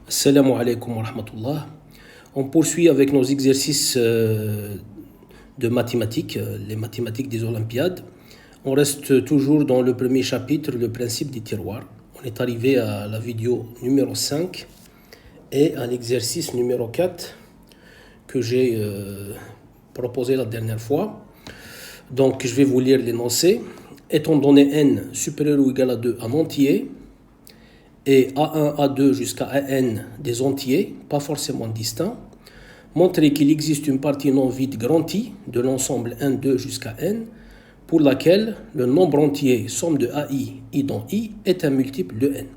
Assalamu alaikum wa rahmatullah. On poursuit avec nos exercices de mathématiques, les mathématiques des Olympiades. On reste toujours dans le premier chapitre, le principe des tiroirs. On est arrivé à la vidéo numéro 5 et à l'exercice numéro 4 que j'ai proposé la dernière fois. Donc je vais vous lire l'énoncé. Étant donné n supérieur ou égal à 2 en entier, et A1, A2 jusqu'à AN des entiers, pas forcément distincts, montrer qu'il existe une partie non vide grand I de l'ensemble N2 jusqu'à N, pour laquelle le nombre entier somme de AI, I dans I, est un multiple de N.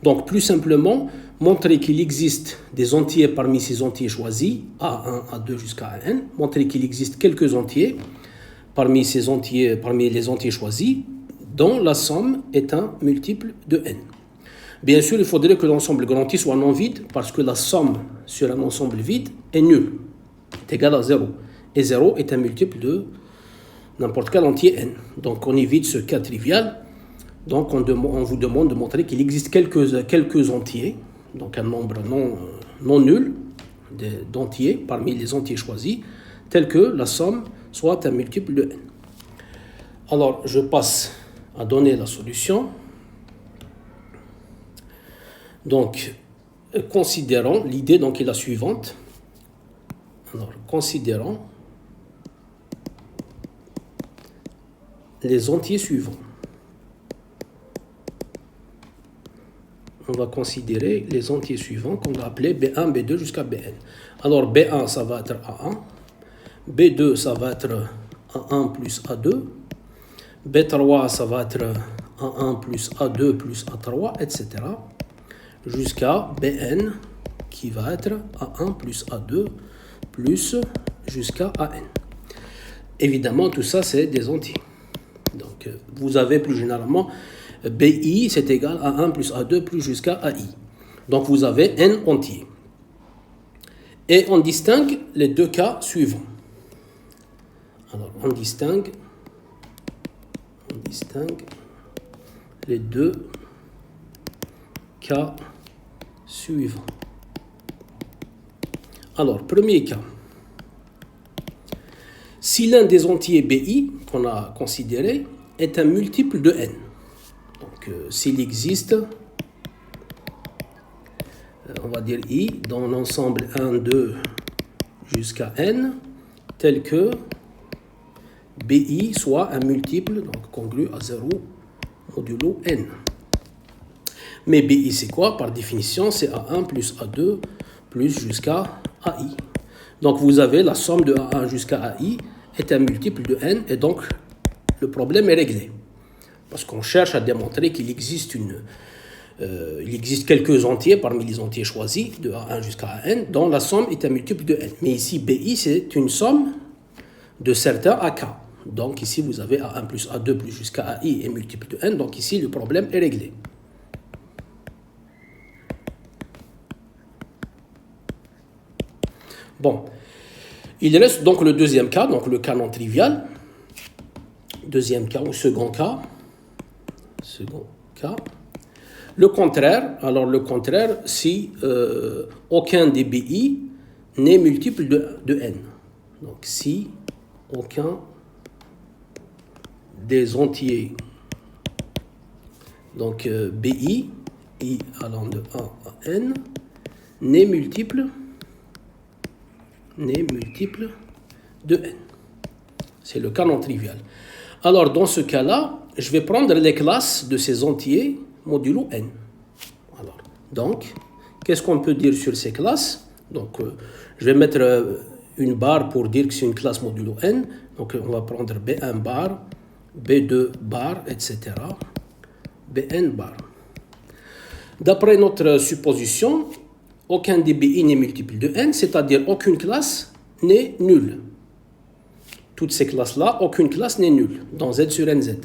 Donc plus simplement, montrer qu'il existe des entiers parmi ces entiers choisis, A1, A2 jusqu'à AN, montrer qu'il existe quelques entiers parmi les entiers choisis, dont la somme est un multiple de N. Bien sûr, il faudrait que l'ensemble grand I soit non vide parce que la somme sur un ensemble vide est nulle, est égale à 0. Et 0 est un multiple de n'importe quel entier n. Donc on évite ce cas trivial. Donc on vous demande de montrer qu'il existe quelques entiers, donc un nombre non nul d'entiers parmi les entiers choisis, tel que la somme soit un multiple de n. Alors je passe à donner la solution. Donc, considérons, l'idée donc est la suivante. Alors, considérons les entiers suivants. On va considérer les entiers suivants qu'on va appeler B1, B2 jusqu'à Bn. Alors, B1, ça va être A1. B2, ça va être A1 plus A2. B3, ça va être A1 plus A2 plus A3, etc. Jusqu'à Bn qui va être A1 plus A2 plus jusqu'à An. Évidemment, tout ça, c'est des entiers. Donc, vous avez plus généralement Bi, c'est égal à 1 plus A2 plus jusqu'à AI. Donc, vous avez n entiers. Et on distingue les deux cas suivants. Alors, on distingue les deux cas suivants. Alors, premier cas. Si l'un des entiers BI, qu'on a considéré, est un multiple de n, donc s'il existe, on va dire I, dans l'ensemble 1, 2 jusqu'à n, tel que BI soit un multiple, donc congru à 0 modulo n. Mais BI, c'est quoi? Par définition, c'est A1 plus A2 plus jusqu'à AI. Donc, vous avez la somme de A1 jusqu'à AI est un multiple de n, et donc, le problème est réglé. Parce qu'on cherche à démontrer qu'il existe quelques entiers parmi les entiers choisis, de A1 jusqu'à An, dont la somme est un multiple de n. Mais ici, BI, c'est une somme de certains AK. Donc, ici, vous avez A1 plus A2 plus jusqu'à AI et multiple de n. Donc, ici, le problème est réglé. Bon, il reste donc le deuxième cas, donc le cas non trivial. Deuxième cas ou second cas. Le contraire, alors le contraire, si aucun des BI n'est multiple de n. Donc si aucun des entiers, donc BI, I allant de 1 à n, n'est multiple de n. C'est le cas non trivial. Alors, dans ce cas-là, je vais prendre les classes de ces entiers modulo n. Alors, donc, qu'est-ce qu'on peut dire sur ces classes? Donc, je vais mettre une barre pour dire que c'est une classe modulo n. Donc, on va prendre B1 bar, B2 bar, etc. Bn bar. D'après notre supposition, aucun des BI n'est multiple de n, c'est-à-dire aucune classe n'est nulle. Toutes ces classes-là, aucune classe n'est nulle dans Z sur NZ.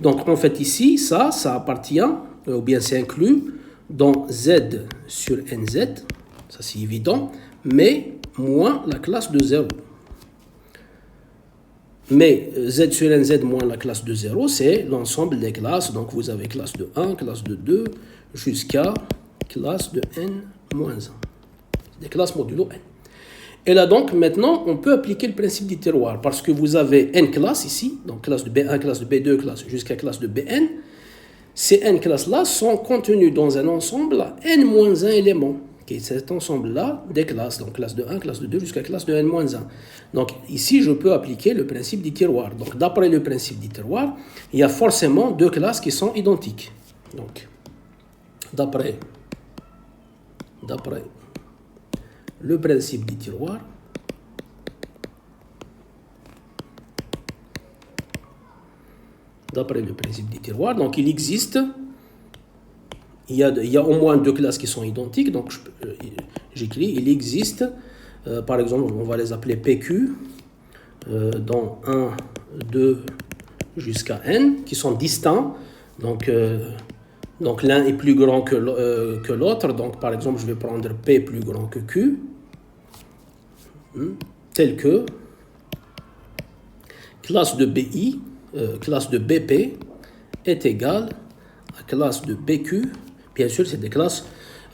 Donc en fait ici, ça appartient, ou bien c'est inclus dans Z sur NZ, ça c'est évident, mais moins la classe de 0. Mais Z sur NZ moins la classe de 0, c'est l'ensemble des classes. Donc vous avez classe de 1, classe de 2, jusqu'à classe de n moins 1. Des classes modulo n. Et là donc, maintenant, on peut appliquer le principe du tiroir parce que vous avez n classes ici, donc classe de B1, classe de B2, classe jusqu'à classe de Bn. Ces n classes-là sont contenues dans un ensemble à n-1 éléments, qui est cet ensemble-là des classes, donc classe de 1, classe de 2 jusqu'à classe de n-1. Donc ici, je peux appliquer le principe du tiroir. Donc d'après le principe du tiroir, il y a forcément deux classes qui sont identiques. Donc, d'après le principe du tiroir, donc il existe, il y a au moins deux classes qui sont identiques, donc j'écris, il existe, par exemple, on va les appeler PQ, dans 1, 2 jusqu'à n, qui sont distincts, donc l'un est plus grand que l'autre, donc par exemple je vais prendre P plus grand que Q, tel que classe de BI, classe de BP est égale à classe de BQ, bien sûr c'est des classes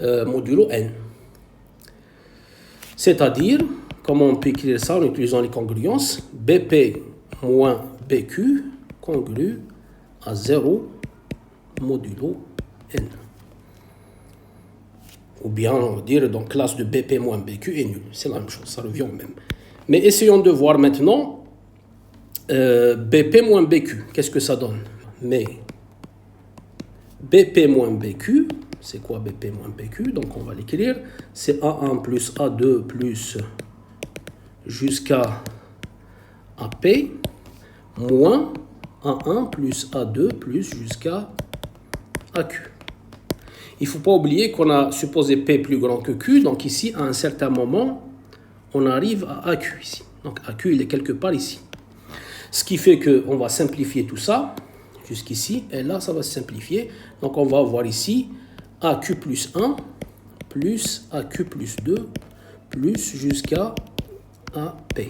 modulo n. C'est-à-dire, comment on peut écrire ça en utilisant les congruences, BP moins BQ congrue à 0 modulo n. Ou bien on va dire donc classe de BP moins BQ est nulle. C'est la même chose, ça revient au même. Mais essayons de voir maintenant BP moins BQ. Qu'est-ce que ça donne? Mais BP moins BQ, c'est quoi BP moins BQ? Donc on va l'écrire. C'est A1 plus A2 plus jusqu'à AP moins A1 plus A2 plus jusqu'à AQ. Il ne faut pas oublier qu'on a supposé P plus grand que Q. Donc ici, à un certain moment, on arrive à AQ ici. Donc AQ, il est quelque part ici. Ce qui fait qu'on va simplifier tout ça jusqu'ici. Et là, ça va se simplifier. Donc on va avoir ici AQ plus 1 plus AQ plus 2 plus jusqu'à AP.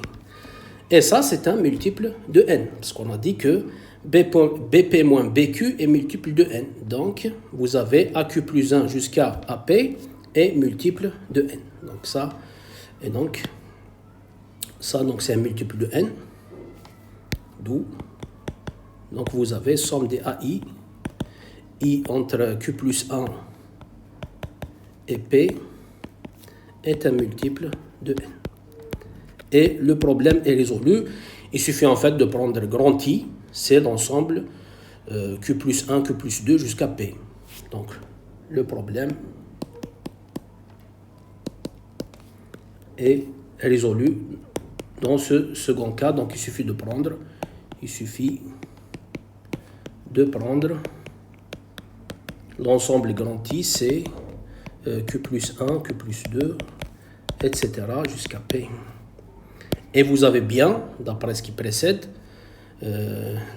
Et ça, c'est un multiple de n. Parce qu'on a dit que BP moins BQ est multiple de n. Donc, vous avez AQ plus 1 jusqu'à AP est multiple de n. Donc, ça, et donc, ça, donc, c'est un multiple de n. D'où, donc, vous avez somme des AI, I entre Q plus 1 et P est un multiple de n. Et le problème est résolu. Il suffit en fait de prendre grand I, c'est l'ensemble Q plus 1, Q plus 2 jusqu'à P. Donc, le problème est résolu dans ce second cas. Donc, il suffit de prendre l'ensemble grand I, c'est Q plus 1, Q plus 2, etc. jusqu'à P. Et vous avez bien, d'après ce qui précède,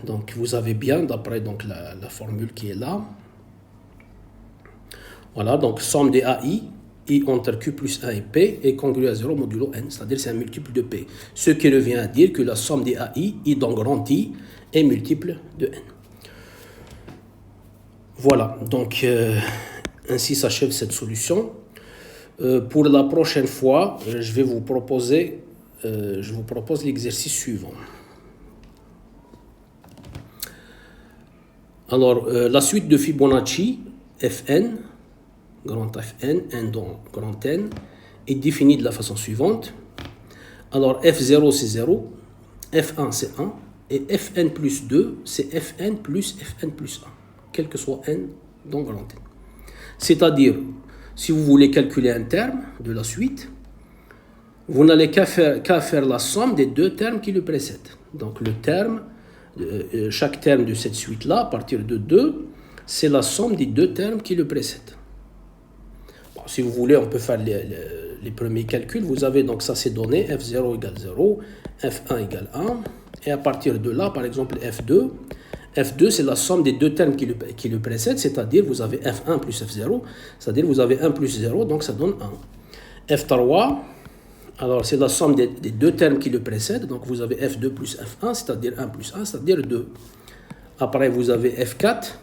donc vous avez bien, d'après donc la formule qui est là, voilà, donc somme des AI, I entre Q plus 1 et P est congrue à 0 modulo n, c'est-à-dire c'est un multiple de P. Ce qui revient à dire que la somme des AI, I dans grand I, est multiple de n. Voilà, donc ainsi s'achève cette solution. Pour la prochaine fois, je vous propose l'exercice suivant. Alors, la suite de Fibonacci, Fn, grand Fn, n dans grand N, est définie de la façon suivante. Alors, F0, c'est 0, F1, c'est 1, et Fn plus 2, c'est Fn plus 1, quel que soit n dans grand N. C'est-à-dire, si vous voulez calculer un terme de la suite, vous n'allez qu'à faire la somme des deux termes qui le précèdent. Donc le terme, chaque terme de cette suite-là, à partir de 2, c'est la somme des deux termes qui le précèdent. Bon, si vous voulez, on peut faire les premiers calculs. Vous avez donc ça, c'est donné, F0 égale 0, F1 égale 1. Et à partir de là, par exemple, F2, c'est la somme des deux termes qui le précèdent, c'est-à-dire vous avez F1 plus F0, c'est-à-dire vous avez 1 plus 0, donc ça donne 1. F3, alors c'est la somme des deux termes qui le précèdent, donc vous avez F2 plus F1, c'est-à-dire 1 plus 1, c'est-à-dire 2. Après vous avez F4,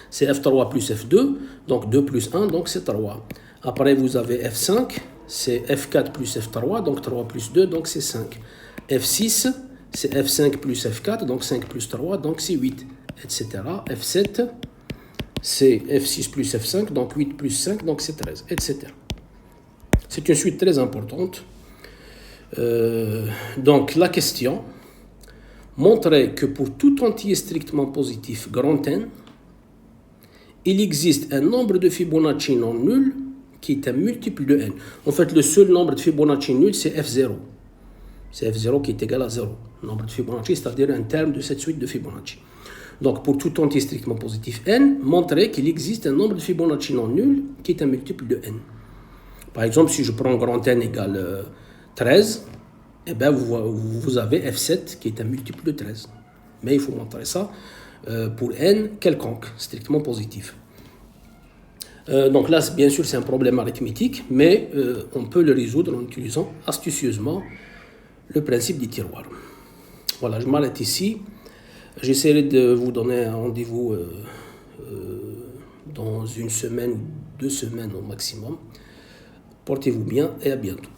c'est F3 plus F2, donc 2 plus 1, donc c'est 3. Après, vous avez F5, c'est F4 plus F3, donc 3 plus 2, donc c'est 5. F6, c'est F5 plus F4, donc 5 plus 3, donc c'est 8, etc. F7, c'est F6 plus F5, donc 8 plus 5, donc c'est 13, etc. C'est une suite très importante. Donc la question, montrer que pour tout entier strictement positif grand N, il existe un nombre de Fibonacci non nul qui est un multiple de n. En fait, le seul nombre de Fibonacci nul, c'est f0. C'est f0 qui est égal à 0. Le nombre de Fibonacci, c'est-à-dire un terme de cette suite de Fibonacci. Donc, pour tout entier strictement positif n, montrer qu'il existe un nombre de Fibonacci non nul qui est un multiple de n. Par exemple, si je prends grand N égale 13, eh bien vous avez f7 qui est un multiple de 13. Mais il faut montrer ça pour n quelconque, strictement positif. Donc là, bien sûr, c'est un problème arithmétique, mais on peut le résoudre en utilisant astucieusement le principe du tiroir. Voilà, je m'arrête ici. J'essaierai de vous donner un rendez-vous dans une semaine ou 2 semaines au maximum. Portez-vous bien et à bientôt.